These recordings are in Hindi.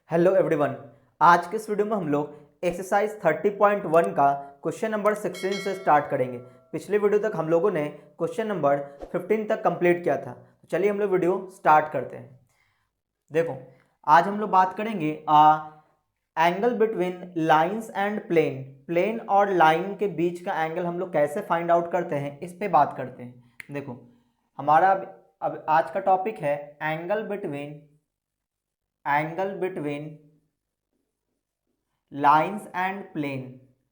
Hello everyone. आज के इस वीडियो में हम लोग एक्सरसाइज 30.1 का क्वेश्चन नंबर 16 से स्टार्ट करेंगे। पिछले वीडियो तक हम लोगों ने क्वेश्चन नंबर 15 तक कंप्लीट किया था। तो चलिए हम लोग वीडियो स्टार्ट करते हैं। देखो, आज हम लोग बात करेंगे angle between lines and plane. Plane और लाइन के बीच का एंगल हम लोग कैसे फाइंड आउट करते हैं, इस पे बात करते हैं। देखो, हमारा अब आज का टॉपिक है angle between lines and plane.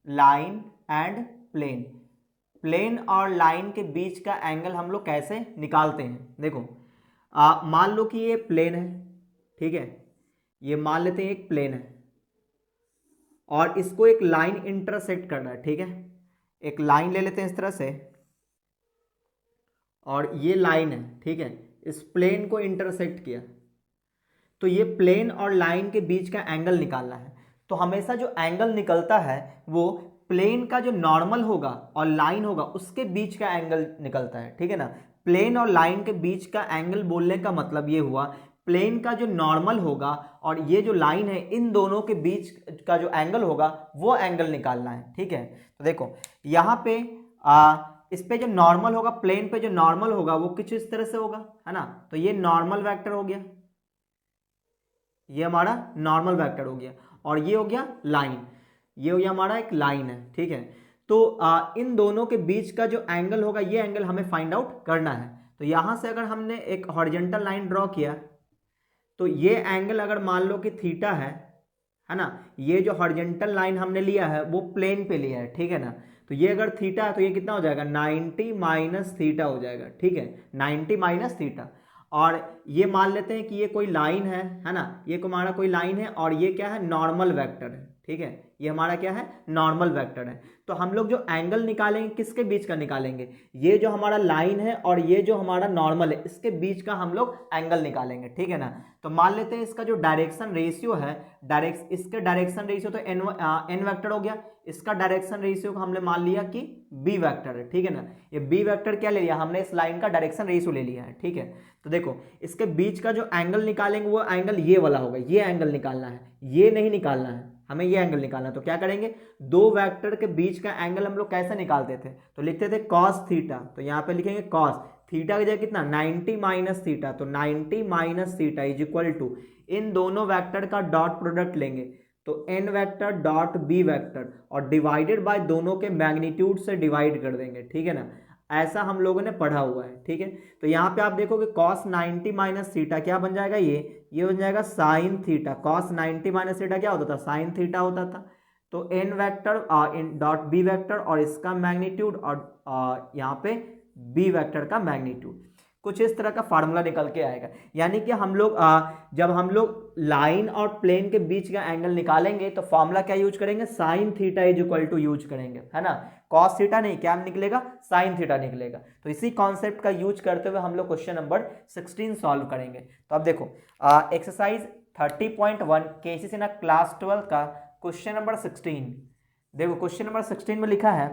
Line and plane, plane और लाइन के बीच का एंगल हम लोग कैसे निकालते हैं। देखो, मान लो कि ये प्लेन है, ठीक है, ये मान लेते हैं एक प्लेन है और इसको एक लाइन इंटरसेक्ट करना है, ठीक है। एक लाइन ले लेते हैं इस तरह से और ये लाइन है, ठीक है, इस प्लेन को इंटरसेक्ट किया। तो ये प्लेन और लाइन के बीच का एंगल निकालना है। तो हमेशा जो एंगल निकलता है वो प्लेन का जो नॉर्मल होगा और लाइन होगा उसके बीच का एंगल निकलता है, ठीक है ना। प्लेन और लाइन के बीच का एंगल बोलने का मतलब ये हुआ, प्लेन का जो नॉर्मल होगा और ये जो लाइन है इन दोनों के बीच का जो एंगल होगा वो एंगल निकालना है, ठीक है। तो देखो यहाँ पे इस पे जो नॉर्मल होगा, प्लेन पे जो नॉर्मल होगा वो कुछ इस तरह से होगा, है ना। तो ये नॉर्मल वेक्टर हो गया, ये हमारा नॉर्मल वेक्टर हो गया और ये हो गया लाइन, ये हो गया हमारा एक लाइन है, ठीक है। तो इन दोनों के बीच का जो एंगल होगा ये एंगल हमें फाइंड आउट करना है। तो यहां से अगर हमने एक हॉरिजॉन्टल लाइन ड्रॉ किया तो ये एंगल अगर मान लो कि थीटा है ना, ये जो हॉरिजॉन्टल लाइन हमने लिया है वो प्लेन पे लिया है, ठीक है ना। तो ये अगर थीटा है तो ये कितना हो जाएगा, 90 माइनस थीटा हो जाएगा, ठीक है, 90 माइनस थीटा। और ये मान लेते हैं कि ये कोई लाइन है ना, ये हमारा कोई लाइन है और ये क्या है, नॉर्मल वेक्टर है, ठीक है, ये हमारा क्या है, नॉर्मल वेक्टर है। तो हम लोग जो एंगल निकालेंगे किसके बीच का निकालेंगे, ये जो हमारा लाइन है और ये जो हमारा नॉर्मल है इसके बीच का हम लोग एंगल निकालेंगे, ठीक है ना। तो मान लेते हैं इसका जो डायरेक्शन रेशियो है, इसके डायरेक्शन रेशियो तो एन वेक्टर हो गया, इसका डायरेक्शन रेशियो को हमने मान लिया कि बी वेक्टर है, ठीक है ना। ये बी वेक्टर क्या ले लिया हमने, इस लाइन का डायरेक्शन रेशियो ले लिया है, ठीक है। तो देखो, इसके बीच का जो एंगल निकालेंगे वो एंगल ये वाला होगा, ये एंगल निकालना है, ये नहीं निकालना है, हमें ये एंगल निकालना है। तो क्या करेंगे, दो वेक्टर के बीच का एंगल हम लोग कैसे निकालते थे, तो लिखते थे कॉस थीटा। तो यहाँ पे लिखेंगे कॉस थीटा की जगह कितना, 90 माइनस थीटा। तो 90 minus theta is equal to, इन दोनों वेक्टर का डॉट प्रोडक्ट लेंगे तो n vector dot b vector और डिवाइडेड बाय दोनों के मैग्नीट्यूड से डिवाइड कर देंगे, ठीक है ना। ऐसा हम लोगों ने पढ़ा हुआ है, ठीक है। तो यहाँ पे आप देखोगे कॉस 90 माइनस थीटा क्या बन जाएगा, ये बन जाएगा sine theta. Cos 90 minus theta क्या होता था, साइन थीटा होता था। तो n vector in dot b vector और इसका मैग्नीट्यूड और यहाँ पे बी वेक्टर का मैग्नीट्यूड, कुछ इस तरह का फार्मूला निकल के आएगा। यानी कि हम लोग जब हम लोग लाइन और प्लेन के बीच का एंगल निकालेंगे तो फार्मूला क्या यूज करेंगे, sine theta is equal to use करेंगे, है ना। कॉस थीटा नहीं, क्या निकलेगा, साइन थीटा निकलेगा। तो इसी कॉन्सेप्ट का यूज करते हुए हम लोग क्वेश्चन नंबर 16 सॉल्व करेंगे। तो अब देखो, एक्सरसाइज 30.1 केसीसी इन क्लास 12 का क्वेश्चन नंबर 16। देखो, क्वेश्चन नंबर 16 में लिखा है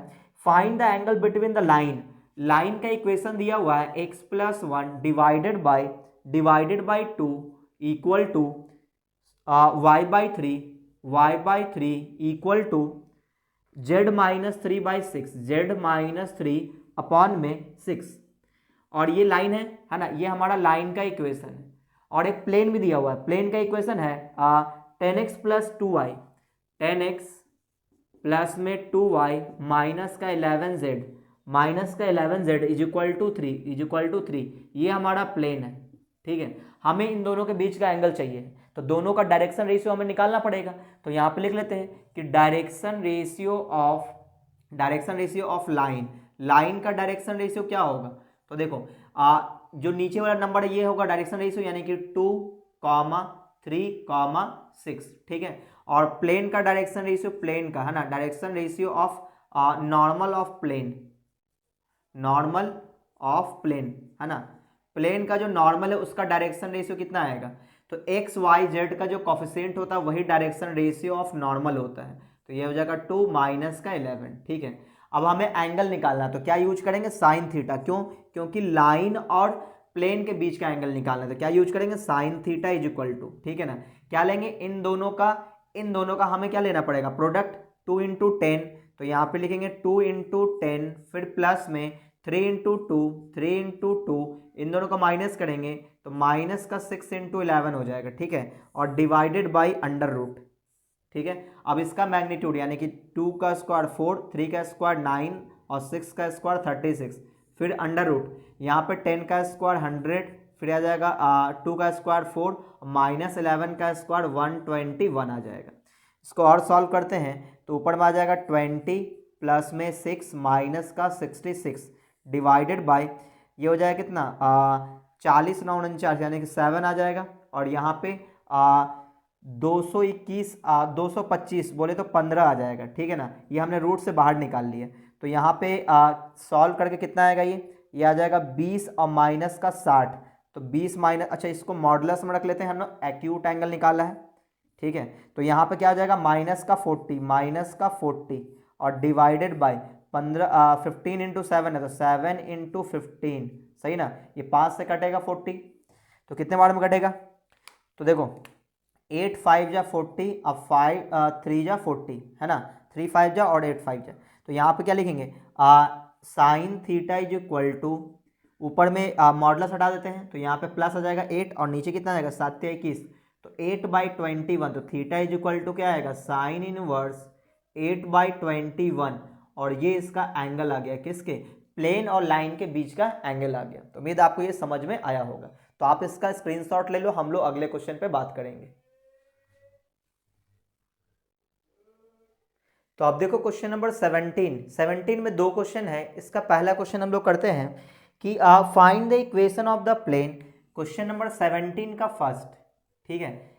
find the angle between the line का इक्वेशन दिया हुआ है x plus 1 divided by 2 equal to y by three equal to z minus 3 by 6, z minus 3 upon में 6। और ये लाइन है ना, ये हमारा लाइन का इक्वेशन है और एक प्लेन भी दिया हुआ है। प्लेन का इक्वेशन है 10x plus 2y, 10x plus में 2y माइनस का 11z इज इक्वल टू 3, ये हमारा प्लेन है, ठीक है। हमें इन दोनों के बीच का एंगल चाहिए, तो दोनों का डायरेक्शन रेशियो हमें निकालना पड़ेगा। तो यहाँ पे लिख लेते हैं कि डायरेक्शन रेशियो ऑफ लाइन का डायरेक्शन रेशियो क्या होगा। तो देखो, जो नीचे वाला नंबर है ये होगा डायरेक्शन रेशियो, यानी कि 2, 3, 6, ठीक है। और प्लेन का डायरेक्शन रेशियो, प्लेन का है ना, direction ratio of normal of plane है ना, प्लेन का जो नॉर्मल है उसका डायरेक्शन रेशियो कितना आएगा, तो एक्स वाई जेड का जो कॉफिशिएंट होता है वही डायरेक्शन रेशियो ऑफ नॉर्मल होता है। तो ये हो जाएगा 2 माइनस का 11, ठीक है। अब हमें एंगल निकालना, तो क्या यूज करेंगे, साइन थीटा। क्यों, क्योंकि लाइन और प्लेन के बीच का एंगल निकालना है, तो क्या यूज करेंगे, sine theta is equal to, ठीक है ना। क्या लेंगे, इन दोनों का हमें क्या लेना पड़ेगा, प्रोडक्ट 2 इंटू 10, तो यहाँ पे लिखेंगे 2 इंटू 10, फिर प्लस में 3 इंटू 2, 3 इंटू 2, इन दोनों का माइनस करेंगे तो माइनस का 6 इंटू 11 हो जाएगा, ठीक है, और डिवाइडेड बाई अंडर रूट, ठीक है। अब इसका मैग्नीट्यूड यानी कि 2 का स्क्वायर 4, 3 का स्क्वायर 9 और 6 का स्क्वायर 36, फिर अंडर रूट, यहाँ पे 10 का स्क्वायर 100, फिर आ जाएगा 2 का स्क्वायर 4, माइनस 11 का स्क्वायर 121 आ जाएगा। इसको और सॉल्व करते हैं तो ऊपर में आ जाएगा 20 प्लस में 6 माइनस का 66 डिवाइडेड बाई ये हो जाएगा कितना 40 9 49 यानी कि 7 आ जाएगा, और यहाँ पे 221 225 बोले तो 15 आ जाएगा, ठीक है ना। ये हमने रूट से बाहर निकाल लिया, तो यहाँ पे सॉल्व करके कितना आएगा, ये आ जाएगा 20 और माइनस का 60, तो 20 माइनस, अच्छा इसको मॉडुलस में रख लेते हैं हम लोग, एक्यूट एंगल निकाला है, ठीक है। तो यहाँ पे क्या आ जाएगा माइनस का 40 और डिवाइडेड बाई 15 इंटू 7 है तो 7 इंटू 15, सही ना। ये 5 से कटेगा 40, तो कितने बार में कटेगा, तो देखो 8 5 जा 40, अब 5 3 जा 40 है ना, 3 5 जा और 8 5 जा, तो यहाँ पे क्या लिखेंगे sine theta is equal to, ऊपर में मॉडुलस हटा देते हैं तो यहाँ पे प्लस आ जाएगा 8 और नीचे कितना आएगा 7 21, तो 8/21, तो थीटा इज इक्वल टू क्या आएगा साइन इनवर्स 8/21, और ये इसका एंगल आ गया, किसके, प्लेन और लाइन के बीच का एंगल आ गया। तो उम्मीद आपको ये समझ में आया होगा, तो आप इसका स्क्रीनशॉट ले लो, हम लोग अगले क्वेश्चन पे बात करेंगे। तो आप देखो क्वेश्चन नंबर 17 में 2 क्वेश्चन है। इसका पहला क्वेश्चन हम लोग करते हैं कि find the equation of the plane, question number 17 का फर्स्ट, ठीक है,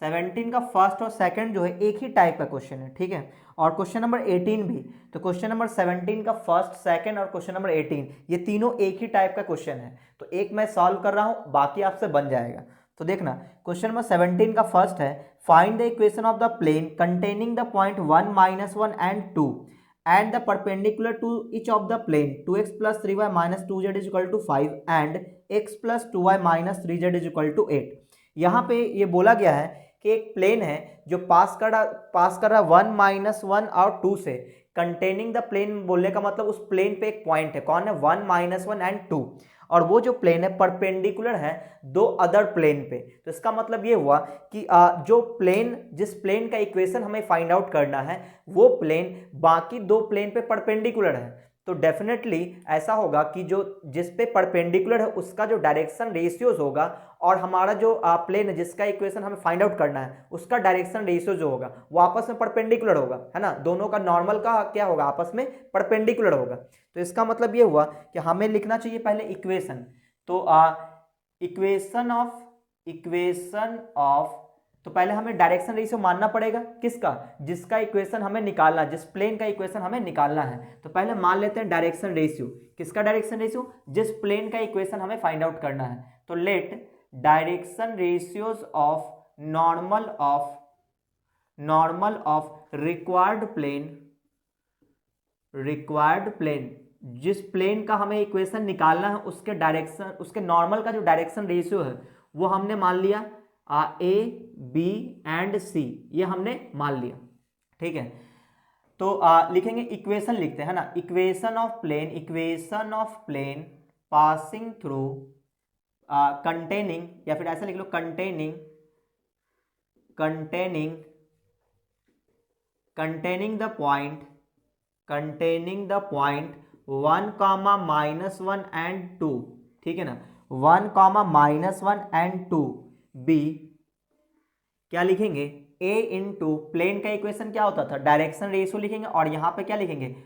17 का फर्स्ट और सेकंड जो है एक ही टाइप का क्वेश्चन है, ठीक है, और क्वेश्चन नंबर 18 भी, तो क्वेश्चन नंबर 17 का फर्स्ट सेकंड और क्वेश्चन नंबर 18 ये तीनों एक ही टाइप का क्वेश्चन है, तो एक मैं सॉल्व कर रहा हूं, बाकी आपसे बन जाएगा। तो देखना क्वेश्चन नंबर 17 का फर्स्ट है find the equation of the plane containing the point 1 -1 and 2 and the perpendicular to each of the plane 2x plus 3y minus 2z is equal to 5 and x plus 2y minus 3z is equal to 8। यहाँ पे ये बोला गया है कि एक प्लेन है जो पास कर रहा 1 -1 और 2 से, कंटेनिंग द प्लेन बोलने का मतलब उस प्लेन पे एक पॉइंट है, कौन है 1 -1 एंड 2, और वो जो प्लेन है परपेंडिकुलर है 2 अदर प्लेन पे। तो इसका मतलब ये हुआ कि जिस प्लेन का इक्वेशन हमें फाइंड आउट करना है वो प्लेन बाकी 2 प्लेन पे परपेंडिकुलर है, तो डेफिनेटली ऐसा होगा कि जिस पे परपेंडिकुलर है उसका जो डायरेक्शन रेशियोज होगा और हमारा जो प्लेन है जिसका इक्वेशन हमें फाइंड आउट करना है उसका डायरेक्शन रेशियो जो होगा वो आपस में परपेंडिकुलर होगा, है ना, दोनों का नॉर्मल का क्या होगा आपस में परपेंडिकुलर होगा। तो इसका मतलब ये हुआ कि हमें लिखना चाहिए पहले इक्वेशन, तो इक्वेशन ऑफ तो पहले हमें डायरेक्शन रेशियो मानना पड़ेगा, किसका, जिसका इक्वेशन हमें निकालना, जिस प्लेन का इक्वेशन हमें निकालना है। तो पहले मान लेते हैं डायरेक्शन रेशियो, किसका डायरेक्शन रेशियो, जिस प्लेन का इक्वेशन हमें फाइंड आउट करना है। तो let direction ratios of normal of required plane, जिस प्लेन का हमें इक्वेशन निकालना है उसके डायरेक्शन, उसके नॉर्मल का जो डायरेक्शन रेशियो है वो हमने मान लिया A B एंड C, ये हमने मान लिया, ठीक है। तो लिखेंगे इक्वेशन, लिखते हैं ना, equation of plane passing through containing, या फिर ऐसा लिख लो कंटेनिंग द पॉइंट 1, -1 एंड 2, ठीक है ना, 1, -1 एंड 2 B क्या लिखेंगे A इंटू प्लेन का इक्वेशन क्या होता था डायरेक्शन रेशियो लिखेंगे, और यहाँ पे क्या लिखेंगे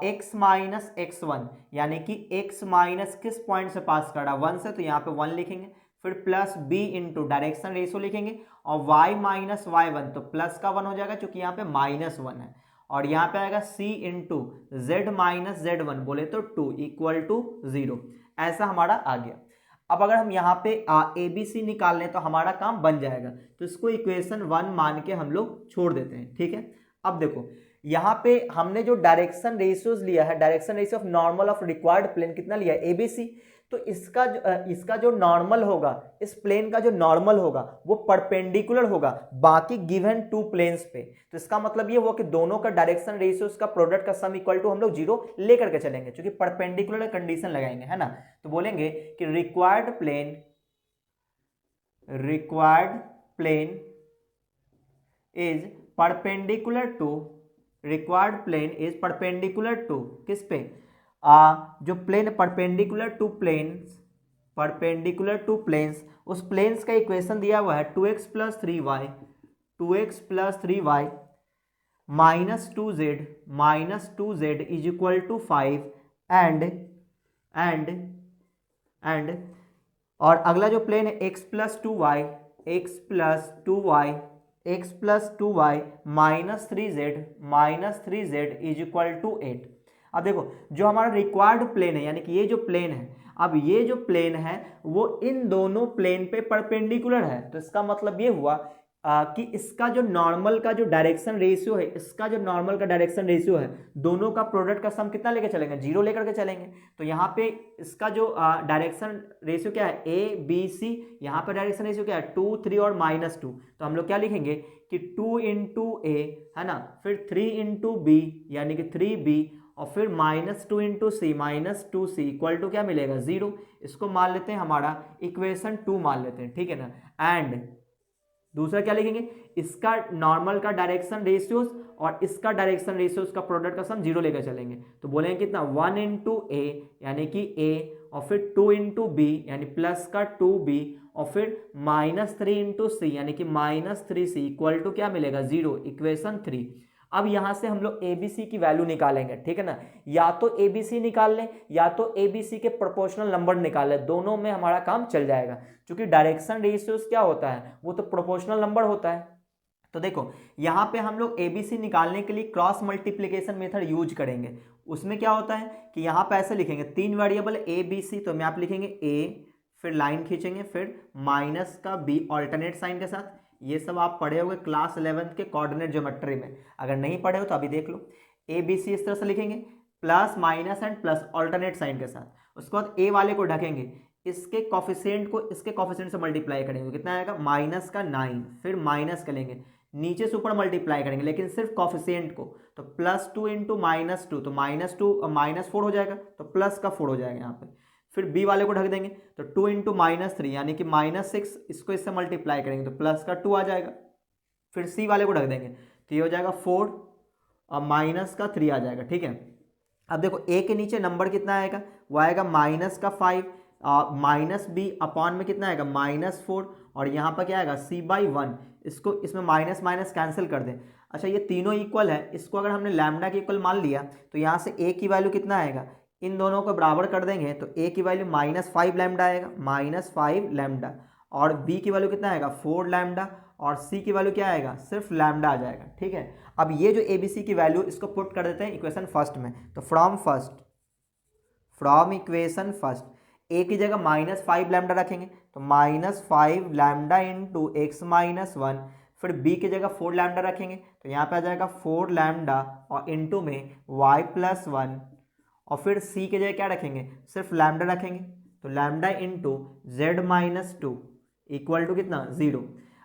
x माइनस x1, यानी कि x माइनस किस पॉइंट से पास कर रहा 1 से, तो यहाँ पे 1 लिखेंगे, फिर plus b into direction ratio लिखेंगे, और y माइनस y1 तो प्लस का 1 हो जाएगा क्योंकि यहाँ पे -1 है, और यहाँ पे आएगा c into z minus z1 बोले तो 2 इक्वल टू 0, ऐसा हमारा आ गया। अब अगर हम यहाँ पे ए बी सी निकाल लें तो हमारा काम बन जाएगा, तो इसको इक्वेशन 1 मान के हम लोग छोड़ देते हैं, ठीक है। अब देखो यहाँ पे हमने जो डायरेक्शन रेशियोज लिया है, direction ratio of normal of required plane कितना लिया है ABC, तो इसका जो नॉर्मल होगा, इस प्लेन का जो नॉर्मल होगा वो परपेंडिकुलर होगा बाकी गिवन टू प्लेन्स पे। तो इसका मतलब ये हुआ कि दोनों का डायरेक्शन रेशियोज का प्रोडक्ट का सम इक्वल टू हम लोग 0 लेकर के चलेंगे, क्योंकि परपेंडिकुलर कंडीशन लगाएंगे, है ना। तो बोलेंगे कि required plane is perpendicular to किस पे, जो प्लेन परपेंडिकुलर टू प्लेन्स, उस प्लेन्स का इक्वेशन दिया हुआ है 2x plus 3y -2z is equal to 5 and और अगला जो प्लेन है x plus 2y -3z is equal to 8। अब देखो जो हमारा रिक्वायर्ड प्लेन है, यानी कि ये जो प्लेन है, अब ये जो प्लेन है वो इन दोनों प्लेन पे परपेंडिकुलर है। तो इसका मतलब ये हुआ कि इसका जो नॉर्मल का जो डायरेक्शन रेशियो है, दोनों का प्रोडक्ट का सम कितना लेकर चलेंगे, 0 लेकर के चलेंगे। तो यहाँ पे इसका जो डायरेक्शन रेशियो क्या है, ABC, यहाँ पे डायरेक्शन रेशियो क्या है 2, 3 और -2। तो हम लोग क्या लिखेंगे कि 2 इंटू A, है ना, फिर 3 इंटू B यानी कि 3B, और फिर -2 into C -2C equal to क्या मिलेगा 0। इसको मान लेते हैं हमारा इक्वेशन 2 मान लेते हैं, ठीक है ना। एंड दूसरा क्या लिखेंगे, इसका नॉर्मल का डायरेक्शन रेशियोज और इसका डायरेक्शन रेशियोज का प्रोडक्ट का सम 0 लेकर चलेंगे। तो बोलेंगे कितना 1 इंटू A यानी कि A, और फिर 2 इंटू B यानी प्लस का 2B, और फिर -3 इंटू C यानी कि -3C इक्वल टू क्या मिलेगा 0, इक्वेशन 3। अब यहां से हम लोग ABC की वैल्यू निकालेंगे, ठीक है ना। या तो ABC निकाल लें या तो ABC के प्रोपोर्शनल नंबर निकाल लें, दोनों में हमारा काम चल जाएगा, क्योंकि डायरेक्शन रेशियोज क्या होता है, वो तो प्रोपोर्शनल नंबर होता है। तो देखो यहाँ पे हम लोग ABC निकालने के लिए क्रॉस मल्टीप्लिकेशन मेथड यूज करेंगे। उसमें क्या होता है कि यहाँ पे ऐसे लिखेंगे, 3 वेरिएबल ABC, तो मैं आप लिखेंगे A, फिर लाइन खींचेंगे, फिर माइनस का B ऑल्टरनेट साइन के साथ। ये सब आप पढ़े होंगे क्लास 11th के कोऑर्डिनेट ज्योमेट्री में, अगर नहीं पढ़े हो तो अभी देख लो। ABC इस तरह से लिखेंगे, plus minus and plus alternate sign के साथ। उसके बाद A वाले को ढकेंगे, इसके कॉफिशिएंट को इसके कॉफिशिएंट से मल्टीप्लाई करेंगे, कितना आएगा माइनस का 9, फिर माइनस करेंगे, नीचे से ऊपर मल्टीप्लाई करेंगे लेकिन सिर्फ कॉफिशिएंट को। तो +2 इंटू -2 तो -4 हो जाएगा, तो प्लस का 4 हो जाएगा यहाँ पे। फिर B वाले को ढक देंगे, तो 2 इंटू -3 यानी कि -6, इसको इससे मल्टीप्लाई करेंगे तो प्लस का 2 आ जाएगा। फिर C वाले को ढक देंगे तो ये हो जाएगा 4 और माइनस का 3 आ जाएगा, ठीक है। अब देखो A के नीचे नंबर कितना आएगा, वो आएगा -5, माइनस B अपॉन में कितना आएगा -4, और यहाँ पर क्या आएगा C/1। इसको इसमें माइनस माइनस कैंसिल कर दें। अच्छा ये तीनों इक्वल है, इसको अगर हमने लैम्डा के इक्वल मान लिया तो यहाँ से A की वैल्यू कितना आएगा, इन दोनों को बराबर कर देंगे तो A की वैल्यू -5 लैम्डा आएगा, -5 लैम्डा, और B की वैल्यू कितना आएगा 4 लैम्डा, और C की वैल्यू क्या आएगा सिर्फ लैम्डा आ जाएगा, ठीक है। अब ये जो ABC की वैल्यू इसको पुट कर देते हैं इक्वेशन फर्स्ट में। तो फ्रॉम इक्वेशन फर्स्ट A की जगह -5 लैम्डा रखेंगे, तो -5 लैम्डा इंटू x-1, फिर B की जगह 4 लैम्डा रखेंगे तो यहाँ पे आ जाएगा 4 लैम्डा और इंटू में y+1, और फिर C की जगह क्या रखेंगे सिर्फ लैम्डा रखेंगे, तो lambda into z-2 equal to कितना 0।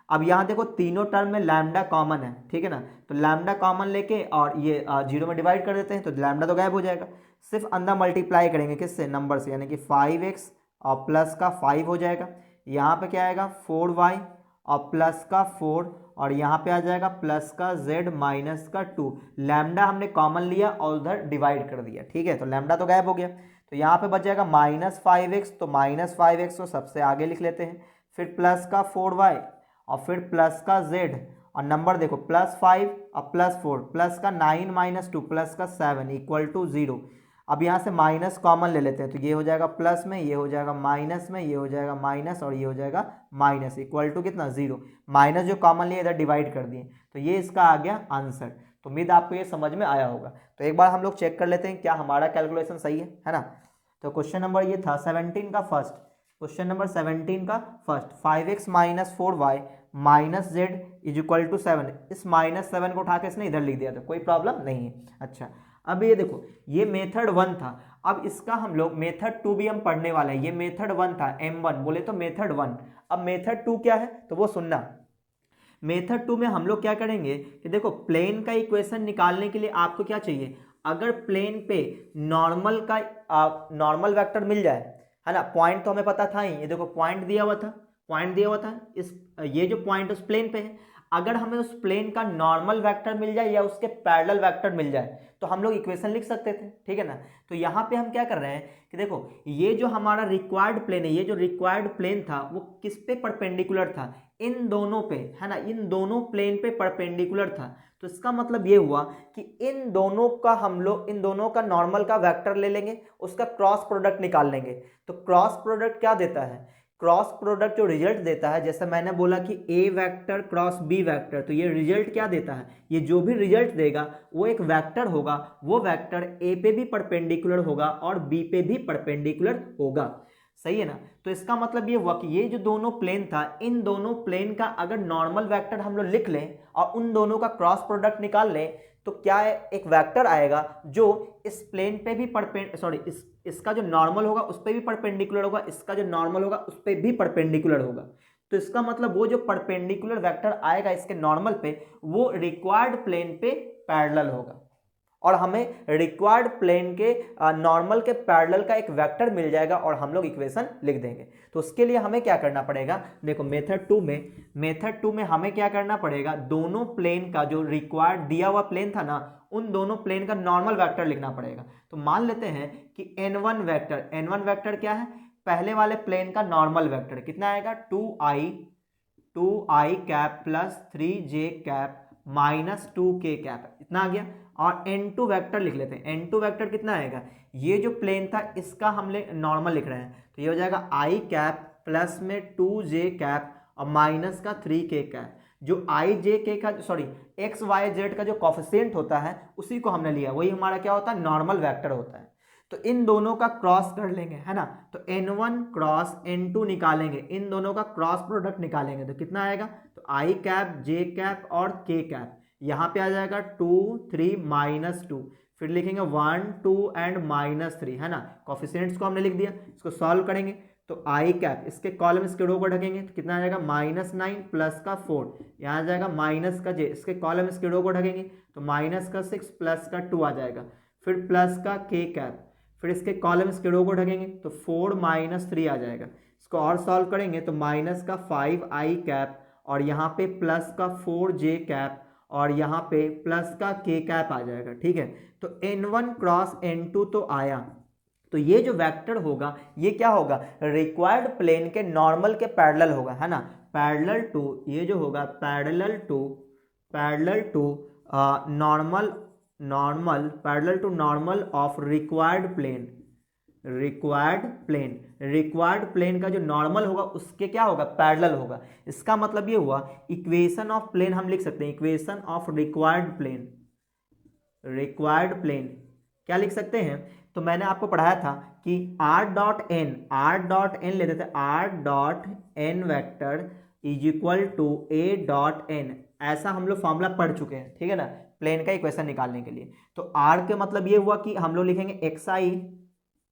अब यहाँ देखो तीनों टर्म में लैम्डा कॉमन है, ठीक है ना, तो लैम्डा कॉमन लेके और ये 0 में डिवाइड कर देते हैं तो लैम्डा तो गायब हो जाएगा। सिर्फ अंदर मल्टीप्लाई करेंगे किससे, नंबर से, यानी कि 5x और प्लस का 5 हो जाएगा। यहाँ पे क्या आएगा 4y और प्लस का 4, और यहाँ पे आ जाएगा प्लस का z माइनस का 2। लैम्डा हमने कॉमन लिया और उधर डिवाइड कर दिया, ठीक है, तो लैम्डा तो गायब हो गया। तो यहाँ पे बच जाएगा -5x, तो -5x को सबसे आगे लिख लेते हैं, फिर प्लस का 4y और फिर प्लस का z, और नंबर देखो +5 और +4, प्लस का 9 - 2 प्लस का 7 इक्वल टू 0। अब यहाँ से माइनस कॉमन ले लेते हैं, तो ये हो जाएगा प्लस में, ये हो जाएगा माइनस में, ये हो जाएगा माइनस, और ये हो जाएगा माइनस, इक्वल टू कितना 0। माइनस जो कॉमन लिए इधर डिवाइड कर दिए, तो ये इसका आ गया आंसर। तो उम्मीद आपको ये समझ में आया होगा। तो एक बार हम लोग चेक कर लेते हैं क्या हमारा कैलकुलेशन सही है ना। तो क्वेश्चन नंबर ये था 17 का फर्स्ट, क्वेश्चन नंबर 17 का first, 5x - 4y - z is equal to 7। इस -7 को उठा के इसने इधर लिख दिया था, कोई प्रॉब्लम नहीं है। अच्छा अब ये देखो ये मेथड 1 था। अब इसका हम लोग मेथड 2 भी हम पढ़ने वाले हैं। ये मेथड 1 था, M1 बोले तो मेथड 1। अब मेथड 2 क्या है तो वो सुनना। मेथड 2 में हम लोग क्या करेंगे कि देखो प्लेन का इक्वेशन निकालने के लिए आपको क्या चाहिए, अगर प्लेन पे नॉर्मल वेक्टर मिल जाए, है ना, पॉइंट तो हमें पता था ही, ये देखो पॉइंट दिया हुआ था, पॉइंट दिया हुआ था, इस ये जो पॉइंट उस प्लेन पे है, अगर हमें उस प्लेन का नॉर्मल वेक्टर मिल जाए या उसके पैरेलल वेक्टर मिल जाए तो हम लोग इक्वेशन लिख सकते थे, ठीक है ना। तो यहाँ पे हम क्या कर रहे हैं कि देखो ये जो हमारा रिक्वायर्ड प्लेन है, ये जो रिक्वायर्ड प्लेन था वो किस पे परपेंडिकुलर था, इन दोनों पे, है ना, इन दोनों प्लेन पे परपेंडिकुलर था। तो इसका मतलब ये हुआ कि इन दोनों का हम लोग, इन दोनों का नॉर्मल का वेक्टर ले लेंगे, उसका क्रॉस प्रोडक्ट निकाल लेंगे। तो क्रॉस प्रोडक्ट क्या देता है, क्रॉस प्रोडक्ट जो रिजल्ट देता है, जैसे मैंने बोला कि ए वेक्टर क्रॉस बी वेक्टर, तो ये रिजल्ट क्या देता है, ये जो भी रिजल्ट देगा वो एक वेक्टर होगा, वो वेक्टर ए पे भी परपेंडिकुलर होगा और बी पे भी परपेंडिकुलर होगा, सही है ना। तो इसका मतलब ये हुआ कि ये जो दोनों प्लेन था, इन दोनों प्लेन का अगर नॉर्मल वेक्टर हम लोग लिख लें और उन दोनों का क्रॉस प्रोडक्ट निकाल लें तो क्या है, एक वेक्टर आएगा जो इस प्लेन पे भी इसका जो नॉर्मल होगा उस पे भी परपेंडिकुलर होगा, इसका जो नॉर्मल होगा उस पे भी परपेंडिकुलर होगा। तो इसका मतलब वो जो परपेंडिकुलर वेक्टर आएगा इसके नॉर्मल पे, वो रिक्वायर्ड प्लेन पे पैरेलल होगा और हमें रिक्वायर्ड प्लेन के नॉर्मल के पैरेलल का एक वेक्टर मिल जाएगा और हम लोग इक्वेशन लिख देंगे। तो उसके लिए हमें क्या करना पड़ेगा, देखो मेथड 2 में हमें क्या करना पड़ेगा, दोनों प्लेन का जो रिक्वायर्ड दिया हुआ प्लेन था ना, उन दोनों प्लेन का नॉर्मल वेक्टर लिखना पड़ेगा। तो मान लेते हैं कि n1 वेक्टर क्या है, पहले वाले प्लेन का नॉर्मल वेक्टर कितना आएगा, 2i cap plus 3j cap minus 2k cap, इतना आ गया। और n2 वेक्टर लिख लेते हैं, n2 वेक्टर कितना आएगा, ये जो प्लेन था इसका हम नॉर्मल लिख रहे हैं, तो ये हो जाएगा i कैप प्लस में 2j कैप और माइनस का 3k कैप। जो i j k का x y z का जो कॉफिशिएंट होता है उसी को हमने लिया, वही हमारा क्या होता है, नॉर्मल वेक्टर होता है। तो इन दोनों का क्रॉस कर लेंगे, है ना, तो n1 क्रॉस n2 निकालेंगे, इन दोनों का क्रॉस प्रोडक्ट निकालेंगे तो कितना आएगा, तो i कैप j कैप और k कैप, यहाँ पे आ जाएगा 2 3 -2, फिर लिखेंगे 1 2 एंड -3, है ना, कॉफिशिएंट्स को हमने लिख दिया। इसको सॉल्व करेंगे तो i कैप, इसके कॉलम इसके रो को ढकेंगे तो कितना आ जाएगा, -9 प्लस का 4, यहाँ आ जाएगा माइनस का j, इसके कॉलम इसके रो को ढकेंगे तो माइनस का 6 प्लस का 2 आ जाएगा, फिर प्लस का k कैप, फिर इसके कॉलम इसके रो को ढकेंगे तो 4 -3 आ जाएगा। इसको और सॉल्व करेंगे तो माइनस का 5i कैप और यहाँ पे प्लस का 4j कैप और यहाँ पे प्लस का k कैप आ जाएगा, ठीक है। तो n1 क्रॉस n2 तो आया, तो ये जो वेक्टर होगा ये क्या होगा, रिक्वायर्ड प्लेन के नॉर्मल के पैरेलल होगा, है ना, पैरेलल टू, ये जो होगा parallel to normal of required plane का जो नॉर्मल होगा उसके क्या होगा, पैरेलल होगा। इसका मतलब ये हुआ इक्वेशन ऑफ प्लेन हम लिख सकते हैं, इक्वेशन ऑफ रिक्वायर्ड प्लेन क्या लिख सकते हैं, तो मैंने आपको पढ़ाया था कि r डॉट एन लेते थे, r dot n vector is equal to a dot n, ऐसा हम लोग फॉर्मूला पढ़ चुके हैं, ठीक है ना, प्लेन का इक्वेशन निकालने के लिए। तो r के मतलब ये हुआ कि हम लोग लिखेंगे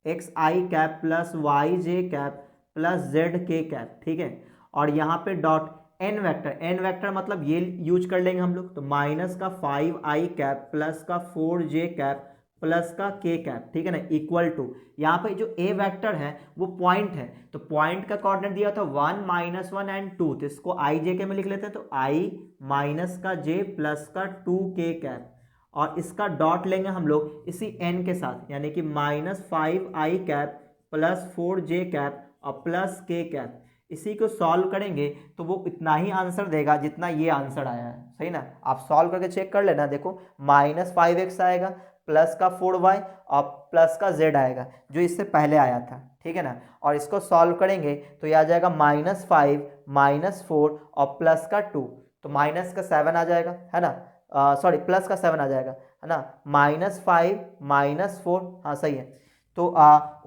xi cap plus yj cap plus zk cap, ठीक है, और यहाँ पे डॉट n वेक्टर मतलब ये यूज कर लेंगे हम लोग, तो माइनस का 5i कैप प्लस का 4j कैप प्लस का k कैप, ठीक है ना, इक्वल टू, यहाँ पे जो a वेक्टर है वो पॉइंट है, तो पॉइंट का कोऑर्डिनेट दिया था 1 -1 एंड 2, तो इसको i j के में लिख लेते हैं, तो i माइनस का j प्लस का 2k कैप, और इसका डॉट लेंगे हम लोग इसी n के साथ, यानी कि -5i cap plus 4j cap और प्लस k कैप। इसी को सॉल्व करेंगे तो वो इतना ही आंसर देगा जितना ये आंसर आया है, सही ना, आप सॉल्व करके चेक कर लेना। देखो -5x आएगा प्लस का 4y और प्लस का z आएगा जो इससे पहले आया था, ठीक है ना, और इसको सॉल्व करेंगे तो ये आ जाएगा -5 -4 और प्लस का 2, तो माइनस का 7 आ जाएगा, है ना, प्लस का 7 आ जाएगा, है ना, -5 -4, हाँ सही है। तो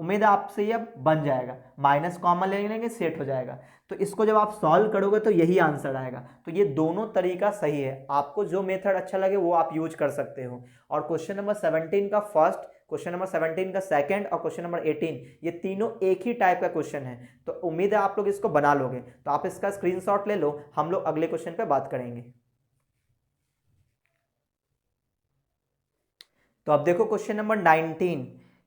उम्मीद है आपसे ये अब बन जाएगा, माइनस कॉमन ले लेंगे सेट हो जाएगा। तो इसको जब आप सॉल्व करोगे तो यही आंसर आएगा। तो ये दोनों तरीका सही है, आपको जो मेथड अच्छा लगे वो आप यूज कर सकते हो। और क्वेश्चन नंबर 17 का फर्स्ट क्वेश्चन नंबर 17 का सेकंड और क्वेश्चन नंबर 18 ये तीनों एक ही टाइप का क्वेश्चन है, तो उम्मीद है आप लोग इसको बना लोगे। तो आप इसका स्क्रीनशॉट ले लो, हम लोग अगले क्वेश्चन पे बात करेंगे। तो अब देखो क्वेश्चन नंबर 19।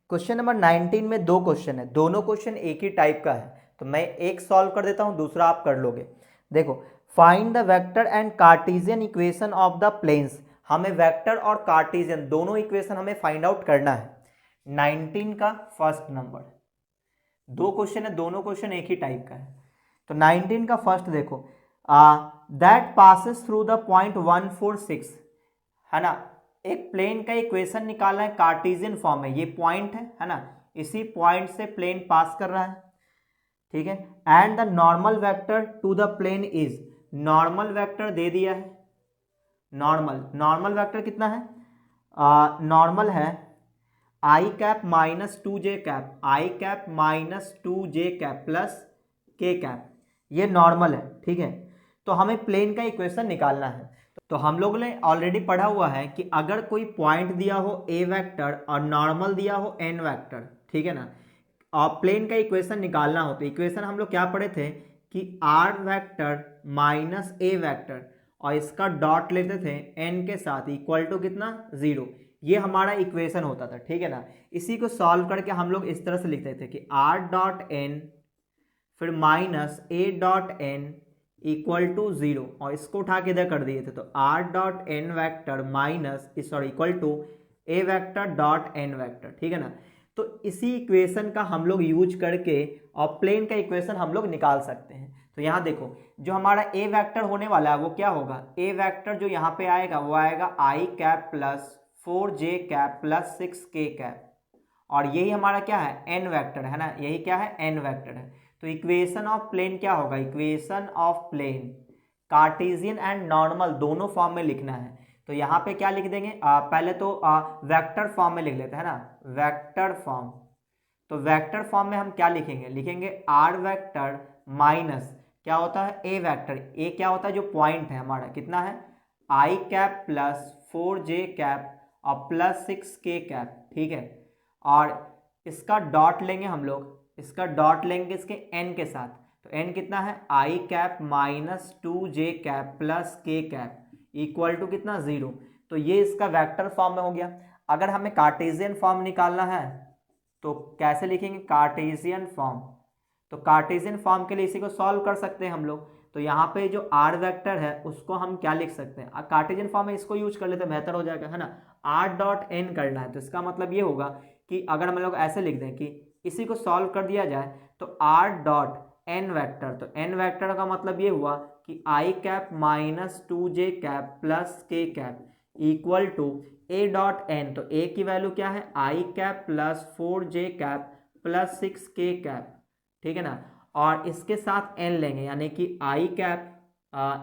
क्वेश्चन नंबर 19 में दो क्वेश्चन है, दोनों क्वेश्चन एक ही टाइप का है, तो मैं एक सॉल्व कर देता हूं, दूसरा आप कर लोगे। देखो, find the vector and cartesian equation of the planes. हमें वेक्टर और कार्टेशियन दोनों इक्वेशन हमें फाइंड आउट करना है। 19 का फर्स्ट नंबर, दो क्वेश्चन है, दोनों क्वेश्चन एक ही टाइप का है। तो 19 का फर्स्ट देखो, that passes through the point 146, है ना। एक प्लेन का इक्वेशन निकालना है कार्टेशियन फॉर्म में, ये पॉइंट है ना, इसी पॉइंट से प्लेन पास कर रहा है, ठीक है। And the normal vector to the plane is, normal vector दे दिया है, नॉर्मल वेक्टर कितना है, नॉर्मल है i cap minus 2j cap, i cap minus 2j cap plus k cap, ये नॉर्मल है, ठीक है। तो हमें प्लेन का इक्वेशन निकालना है। तो हम लोगों ने ऑलरेडी पढ़ा हुआ है कि अगर कोई पॉइंट दिया हो a वेक्टर और नॉर्मल दिया हो n वेक्टर, ठीक है ना, और प्लेन का इक्वेशन निकालना हो, तो इक्वेशन हम लोग क्या पढ़े थे कि r vector minus a vector और इसका डॉट लेते थे n के साथ, इक्वल टू कितना, 0। ये हमारा इक्वेशन होता था, ठीक है ना। इसी को सॉल्व करके हम लोग इस तरह से लिखते थे कि r डॉट n फिर minus a dot n equal to 0, और इसको उठा के इधर कर दिए थे, तो r dot n vector minus sorry equal to a vector dot n vector, ठीक है ना। तो इसी इक्वेशन का हम लोग यूज करके और प्लेन का इक्वेशन हम लोग निकाल सकते हैं। तो यहाँ देखो, जो हमारा a वेक्टर होने वाला है वो क्या होगा, a वेक्टर जो यहाँ पे आएगा वो आएगा i cap plus 4j cap plus 6k cap, और यही हमारा क्या है, n वेक्टर है ना, यही क्या है, n वेक्टर है। तो इक्वेशन ऑफ प्लेन क्या होगा, equation of plane cartesian and normal दोनों फॉर्म में लिखना है। तो यहाँ पे क्या लिख देंगे, पहले तो वेक्टर फॉर्म में लिख लेते हैं ना, वेक्टर फॉर्म। तो वेक्टर फॉर्म में हम क्या लिखेंगे, लिखेंगे r वेक्टर माइनस क्या होता है, a वेक्टर, a क्या होता है, जो पॉइंट है हमारा कितना है, i cap plus 4j cap और प्लस 6k कैप, ठीक है। और इसका डॉट लेंगे हम लोग, इसका डॉट लेंगे इसके n के साथ, तो n कितना है, i cap minus 2j cap plus k cap equal to कितना, 0। तो ये इसका वेक्टर फॉर्म में हो गया। अगर हमें कार्टेशियन फॉर्म निकालना है तो कैसे लिखेंगे, कार्टेशियन फॉर्म। तो कार्टेशियन फॉर्म के लिए इसी को सॉल्व कर सकते हैं हम लोग। तो यहाँ पे जो r वेक्टर है उसको हम क्या लिख सकते हैं, कार्टेशियन फॉर्म में इसको यूज कर लेते हैं, बेहतर हो जाएगा, है ना। r डॉट n करना है, तो इसका मतलब ये होगा कि अगर हम लोग ऐसे लिख दें कि इसी को सॉल्व कर दिया जाए तो r डॉट n वेक्टर, तो n वेक्टर का मतलब ये हुआ कि i cap minus 2j cap plus k cap equal to a dot n, तो a की वैल्यू क्या है, i cap plus 4j cap plus 6k cap, ठीक है ना। और इसके साथ n लेंगे, यानी कि i कैप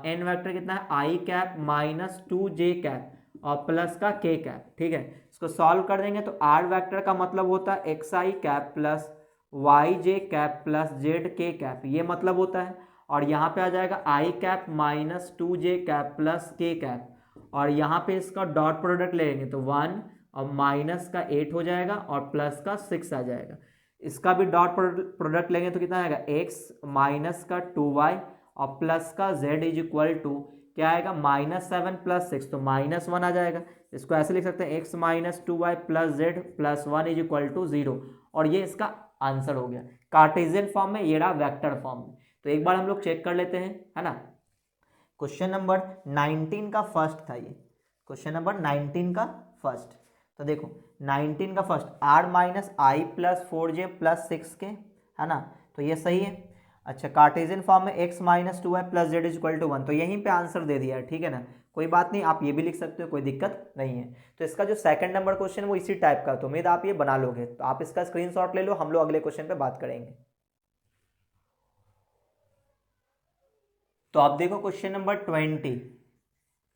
n वेक्टर कितना है, i cap minus 2j cap और प्लस का k कैप, ठीक है। इसको सॉल्व कर देंगे तो r वेक्टर का मतलब होता है xi cap plus yj cap plus zk cap, ये मतलब होता है। और यहाँ पे आ जाएगा i cap minus 2j cap plus k cap, और यहाँ पे इसका डॉट प्रोडक्ट लेंगे तो 1 और माइनस का 8 हो जाएगा और प्लस का 6 आ जाएगा। इसका भी डॉट प्रोडक्ट लेंगे तो कितना आएगा, x माइनस का 2y और प्लस का z इज इक्वल टू क्या आएगा, माइनस 7 प्लस 6, तो माइनस 1 आ जाएगा। इसको ऐसे लिख सकते हैं x minus 2y plus z plus 1 is equal to 0, और ये इसका आंसर हो गया कार्टेशियन फॉर्म में, ये रहा वेक्टर फॉर्म में। तो एक बार हम लोग चेक कर लेते हैं, है ना। क्वेश्चन नंबर 19 का फर्स्ट था ये, क्वेश्चन नंबर 19 का फर्स्ट। तो देखो 19 का first r minus i plus 4j plus 6k, है ना, तो ये सही है। अच्छा, कार्टेशियन फॉर्म में x minus 2y plus z equal to 1, तो यहीं पे आंसर दे दिया है, ठीक है ना। कोई बात नहीं, आप ये भी लिख सकते हो, कोई दिक्कत नहीं है। तो इसका जो सेकंड नंबर क्वेश्चन है वो इसी टाइप का, तो उम्मीद आप ये बना लोगे। तो आप इसका स्क्रीनशॉट ले लो, हम लोग अगले क्वेश्चन पे बात करेंगे। तो आप देखो क्वेश्चन नंबर 20,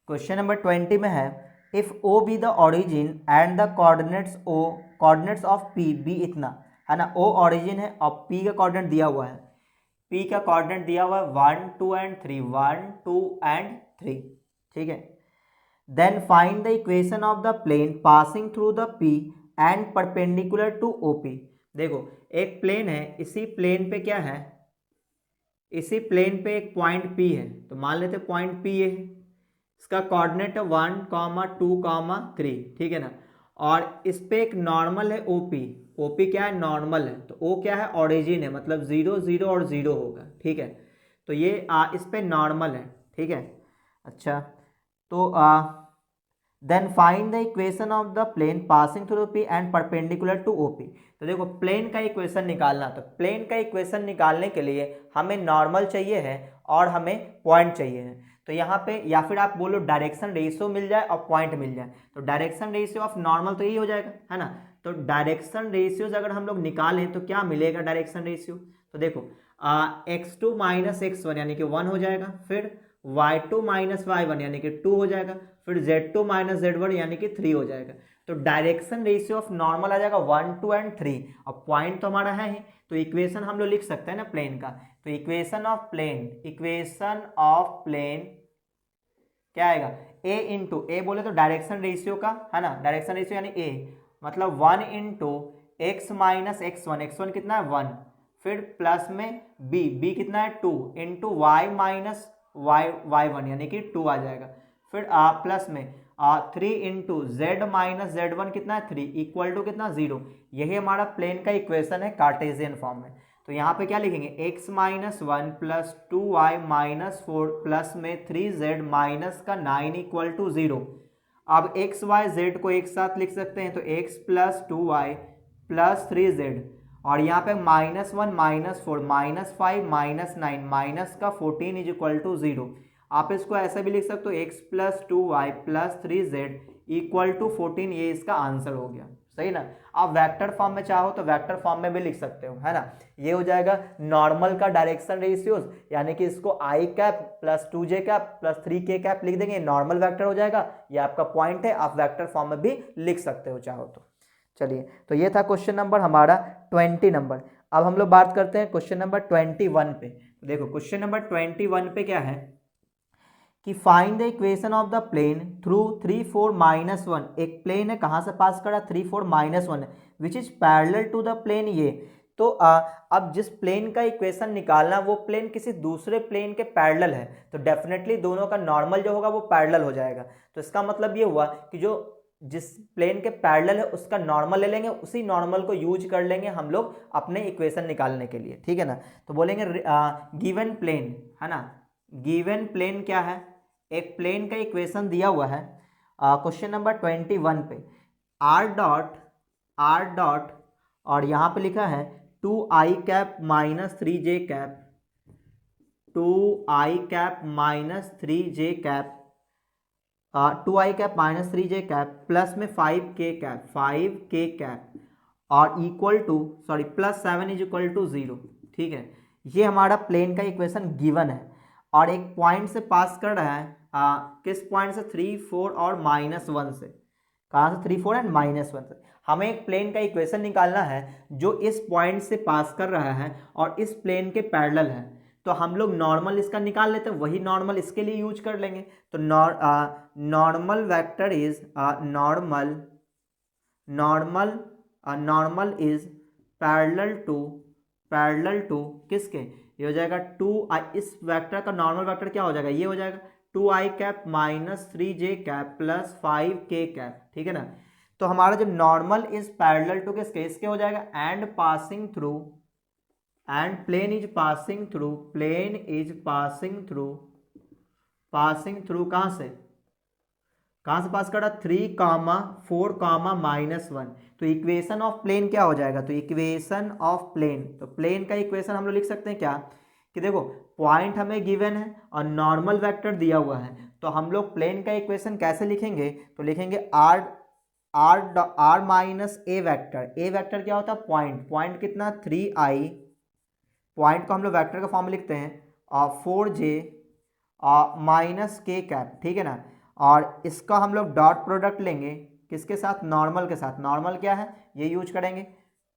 क्वेश्चन नंबर 20 में है if O be the origin and the coordinates of P be इतना, है ना। ओ ओरिजिन है और पी का कोऑर्डिनेट दिया हुआ है, पी का कोऑर्डिनेट दिया हुआ है 1 2 एंड 3, 1 2 एंड 3, ठीक है। Then find the equation of the plane passing through the P and perpendicular to OP. देखो एक प्लेन है, इसी प्लेन पे क्या है, इसी प्लेन पे एक पॉइंट P है, तो मान लेते पॉइंट P ये है, इसका कोऑर्डिनेट है 1, 2, 3, ठीक है ना। और इस पे एक नॉर्मल है OP, OP क्या है, नॉर्मल है, तो O क्या है, ओरिजिन है, मतलब 0, 0 और 0 होगा, ठीक है। तो ये इस पे नॉर्मल है, ठीक है। अच्छा, तो then find the equation of the plane passing through P and perpendicular to OP। तो देखो प्लेन का इक्वेशन निकालना, तो प्लेन का इक्वेशन निकालने के लिए हमें नॉर्मल चाहिए है और हमें पॉइंट चाहिए है। तो यहाँ पे या फिर आप बोलो डायरेक्शन रेशियो मिल जाए और पॉइंट मिल जाए, तो डायरेक्शन रेशियो ऑफ नॉर्मल तो यही हो जाएगा, है ना। तो डायरेक्शन रेशियोज अगर हम लोग निकालें तो क्या मिलेगा डायरेक्शन रेशियो, तो देखो x2 माइनस x1 यानी कि 1 हो जाएगा, फिर y2 माइनस y1 यानी कि 2 हो जाएगा, फिर z2 माइनस z1 यानी कि 3 हो जाएगा। तो डायरेक्शन रेशियो ऑफ नॉर्मल आ जाएगा 1, 2 एंड 3। अब पॉइंट तो हमारा है ही, तो इक्वेशन हम लोग लिख सकते हैं ना प्लेन का। तो इक्वेशन ऑफ प्लेन क्या आएगा, a इंटू ए बोले तो डायरेक्शन रेशियो का, है ना, डायरेक्शन रेशियो यानी a, मतलब 1 into x minus x1, x1 कितना है 1, फिर प्लस में b कितना है 2 इंटू वाई माइनस y1 यानी कि 2 आ जाएगा, फिर प्लस में 3 इंटू जेड माइनस z1 कितना है 3 इक्वल टू कितना 0। यही हमारा प्लेन का इक्वेशन है कार्टेशियन फॉर्म में। तो यहाँ पे क्या लिखेंगे, x minus 1 plus 2y minus 4 plus में 3z माइनस का 9 इक्वल टू 0। अब x y z को एक साथ लिख सकते हैं, तो x plus 2y plus 3z, और यहाँ पे -1 -4 -5 -9 माइनस का 14 इज इक्वल टू 0। आप इसको ऐसा भी लिख सकते हो, x plus 2y plus 3z equal to 14, ये इसका आंसर हो गया, सही ना। आप वेक्टर फॉर्म में चाहो तो वेक्टर फॉर्म में भी लिख सकते हो, है ना। ये हो जाएगा नॉर्मल का डायरेक्शन रेशियोज, यानी कि इसको i cap plus 2j cap plus 3k cap लिख देंगे, नॉर्मल वेक्टर हो जाएगा। ये आपका पॉइंट है, आप वेक्टर फॉर्म में भी लिख सकते हो चाहो तो। चलिए, तो ये था क्वेश्चन नंबर हमारा 20 नंबर। अब हम लोग बात करते हैं क्वेश्चन नंबर 21 पे। देखो क्वेश्चन नंबर 21 पे क्या है कि find the equation of the plane through 3, 4, -1। एक प्लेन है, कहाँ से पास करा, 3, 4, -1 which is parallel to the plane ये। तो अब जिस प्लेन का इक्वेशन निकालना, वो प्लेन किसी दूसरे प्लेन के पैरेलल है, तो डेफिनेटली दोनों का नॉर्मल जो होगा वो पैरेलल हो जाएगा। तो इसका मतलब ये हुआ कि जो जिस प्लेन के पैरेलल है उसका नॉर्मल ले लेंगे, उसी नॉर्मल को यूज कर लेंगे हम लोग अपने इक्वेशन निकालने के लिए, ठीक है ना। तो बोलेंगे गिवन प्लेन, है ना, गिवन प्लेन क्या है, एक प्लेन का इक्वेशन दिया हुआ है क्वेश्चन नंबर 21 पे, r डॉट और यहाँ पे लिखा है 2i cap minus 3j cap, 2i cap minus 3j cap, 2i cap minus 3j cap plus में 5k कैप और equal to plus 7 is equal to 0, ठीक है। ये हमारा प्लेन का इक्वेशन गिवन है और एक पॉइंट से पास कर रहा है, किस पॉइंट से, 3, 4 और -1 से। कहाँ से, 3, 4 एंड -1 से। हमें एक प्लेन का इक्वेशन निकालना है जो इस पॉइंट से पास कर रहा है और इस प्लेन के पैरेलल है। तो हम लोग नॉर्मल इसका निकाल लेते हैं, वही नॉर्मल इसके लिए यूज कर लेंगे। तो normal vector is normal is parallel to किसके, ये हो जाएगा 2i। इस वेक्टर का नॉर्मल वेक्टर क्या हो जाएगा, ये हो जाएगा 2i cap minus 3j cap plus 5k cap, ठीक है ना। तो हमारा जो नॉर्मल इज पैरेलल टू किसके, इसके हो जाएगा and plane is passing through कहाँ से पास करा, 3, 4, -1। तो इक्वेशन ऑफ प्लेन क्या हो जाएगा, तो इक्वेशन ऑफ प्लेन, तो प्लेन का इक्वेशन हम लोग लिख सकते हैं क्या, कि देखो पॉइंट हमें गिवन है और नॉर्मल वेक्टर दिया हुआ है, तो हम लोग प्लेन का इक्वेशन कैसे लिखेंगे, तो लिखेंगे r माइनस ए वेक्टर क्या होता है, पॉइंट कितना 3i, पॉइंट को हम लोग वेक्टर का फॉर्म में लिखते हैं 4j माइनस k कैप, ठीक है ना। और इसका हम लोग डॉट प्रोडक्ट लेंगे किसके साथ, नॉर्मल के साथ। नॉर्मल क्या है, ये यूज करेंगे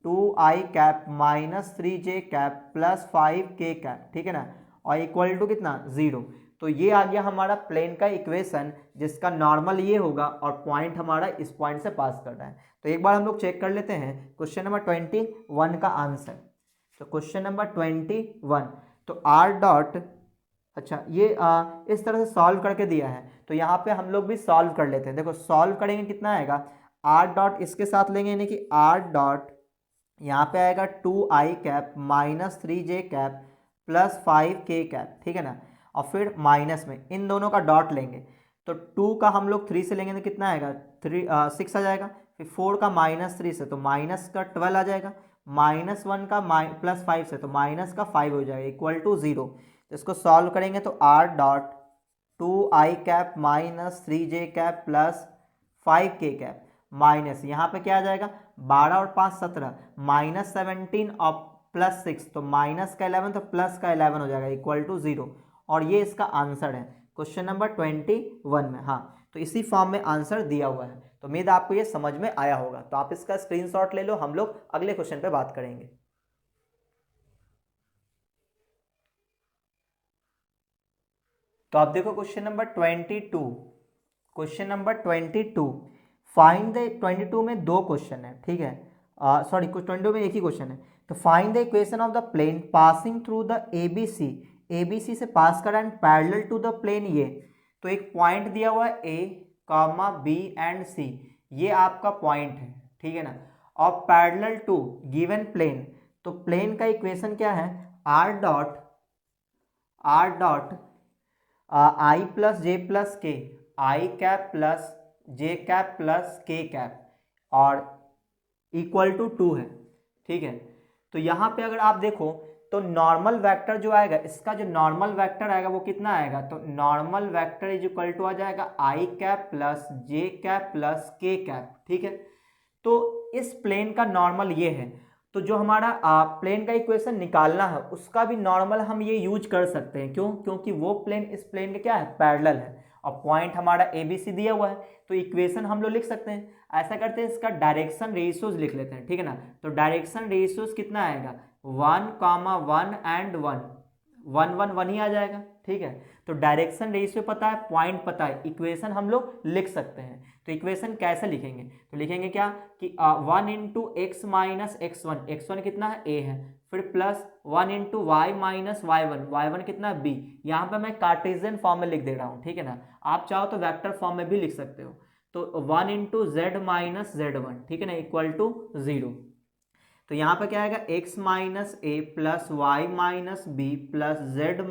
2i cap minus 3j cap plus 5k cap, ठीक है ना, और इक्वल टू कितना 0। तो तो ये आ गया हमारा प्लेन का इक्वेशन, जिसका नॉर्मल ये होगा और पॉइंट हमारा इस पॉइंट से पास कर रहा है। तो एक बार हम लोग चेक कर लेते हैं क्वेश्चन नंबर 21 का आंसर। तो क्वेश्चन नंबर 21, तो आर डॉट, अच्छा ये इस तरह से सॉल्व करके दिया है, तो यहाँ पे हम लोग भी सॉल्व कर लेते हैं। देखो सॉल्व करेंगे कितना आएगा, आर डॉट इसके साथ लेंगे, यानी कि आर डॉट यहाँ पे आएगा 2i cap minus 3j cap plus 5k cap, ठीक है ना, और फिर माइनस में इन दोनों का डॉट लेंगे। तो 2 का हम लोग 3 से लेंगे तो कितना आएगा, 6 आ जाएगा। फिर 4 का -3 से तो माइनस का 12 आ जाएगा। -1 का प्लस 5 से तो माइनस का 5 हो जाएगा, इक्वल टू 0। तो इसको सॉल्व करेंगे तो R dot 2i cap minus 3j cap plus 5k cap minus यहाँ पे क्या आ जाएगा, 12 और 5 17, -17 और प्लस 6 तो माइनस का 11 तो प्लस का 11 हो जाएगा, इक्वल टू 0। और ये इसका आंसर है क्वेश्चन नंबर 21 में। हाँ, तो इसी फॉर्म में आंसर दिया हुआ है। तो उम्मीद आपको ये समझ में आया होगा। तो आप इसका स्क्रीनशॉट ले लो, हम लोग अगले क्वेश्चन पे बात करेंगे। तो आप देखो question number 22, question number 22, find the 22 में 2 क्वेश्चन है, ठीक है, सॉरी 22 में एक ही क्वेश्चन है। तो find the equation of the plane passing through the ABC, ABC से पास करा and parallel to the plane ये। तो एक पॉइंट दिया हुआ है A, B एंड C, ये आपका पॉइंट है, ठीक है ना, और पैरेलल टू गिवन प्लेन। तो प्लेन का इक्वेशन क्या है, R dot I plus J plus के, आई cap plus j cap plus k cap और इक्वल टू 2 है, ठीक है। तो यहाँ पे अगर आप देखो तो नॉर्मल वेक्टर जो आएगा, इसका जो नॉर्मल वेक्टर आएगा वो कितना आएगा, तो normal vector is equal to आ जाएगा i cap plus j cap plus k cap, ठीक है। तो इस प्लेन का नॉर्मल ये है। तो जो हमारा प्लेन का इक्वेशन निकालना है उसका भी नॉर्मल हम ये यूज कर सकते हैं। क्यों, क्योंकि वो प्लेन इस प्लेन के क्या है, पैरेलल है, और पॉइंट हमारा ABC दिया हुआ है। तो इक्वेशन हम लोग लिख सकते हैं। ऐसा करते हैं, इसका डायरेक्शन रेशियोज लिख लेते हैं, ठीक है ना। तो डायरेक्शन रेशियोज कितना आएगा, 1, 1 एंड 1, 1 1 1 ही आ जाएगा, ठीक है। तो डायरेक्शन रेशियो पता है, पॉइंट पता है, इक्वेशन हम लोग लिख सकते हैं। तो इक्वेशन कैसे लिखेंगे, तो लिखेंगे क्या कि 1 into x minus x1, x1 कितना है a है, फिर plus 1 into Y minus y1, y1 कितना है b। यहाँ पे मैं कार्टेशियन फॉर्म में लिख दे रहा हूँ, ठीक है ना, आप चाहो तो वेक्टर फॉर्म में भी लिख सकते हो। तो 1 इंटू जेड माइनस z1, ठीक है ना, इक्वल टू 0। तो यहाँ पे क्या आएगा, x minus a plus y minus b plus z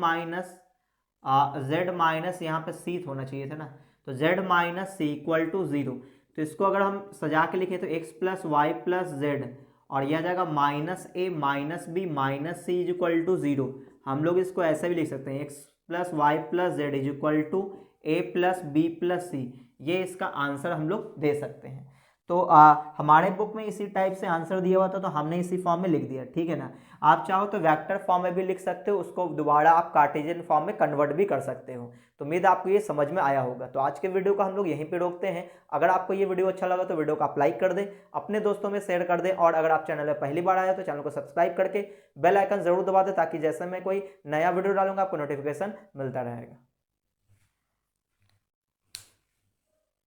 minus यहाँ पे c होना चाहिए था ना, तो z minus c equal to 0। तो इसको अगर हम सजा के लिखें तो x plus y plus z, और यह आ जाएगा minus a minus b minus c is equal to 0। हम लोग इसको ऐसे भी लिख सकते हैं, x plus y plus z is equal to a plus b plus c. ये इसका आंसर हम लोग दे सकते हैं। तो हमारे बुक में इसी टाइप से आंसर दिया हुआ था, तो हमने इसी फॉर्म में लिख दिया, ठीक है ना। आप चाहो तो वेक्टर फॉर्म में भी लिख सकते हो, उसको दोबारा आप कार्टेशियन फॉर्म में कन्वर्ट भी कर सकते हो। तो उम्मीद आपको ये समझ में आया होगा। तो आज के वीडियो को हम लोग यहीं पे रोकते हैं। अगर आपको ये वीडियो अच्छा लगा तो वीडियो को आप लाइक कर दें, अपने दोस्तों में शेयर कर दें, और अगर आप चैनल में पहली बार आए तो चैनल को सब्सक्राइब करके बेल आइकन जरूर दबा दें, ताकि जैसे मैं कोई नया वीडियो डालूंगा आपको नोटिफिकेशन मिलता रहेगा।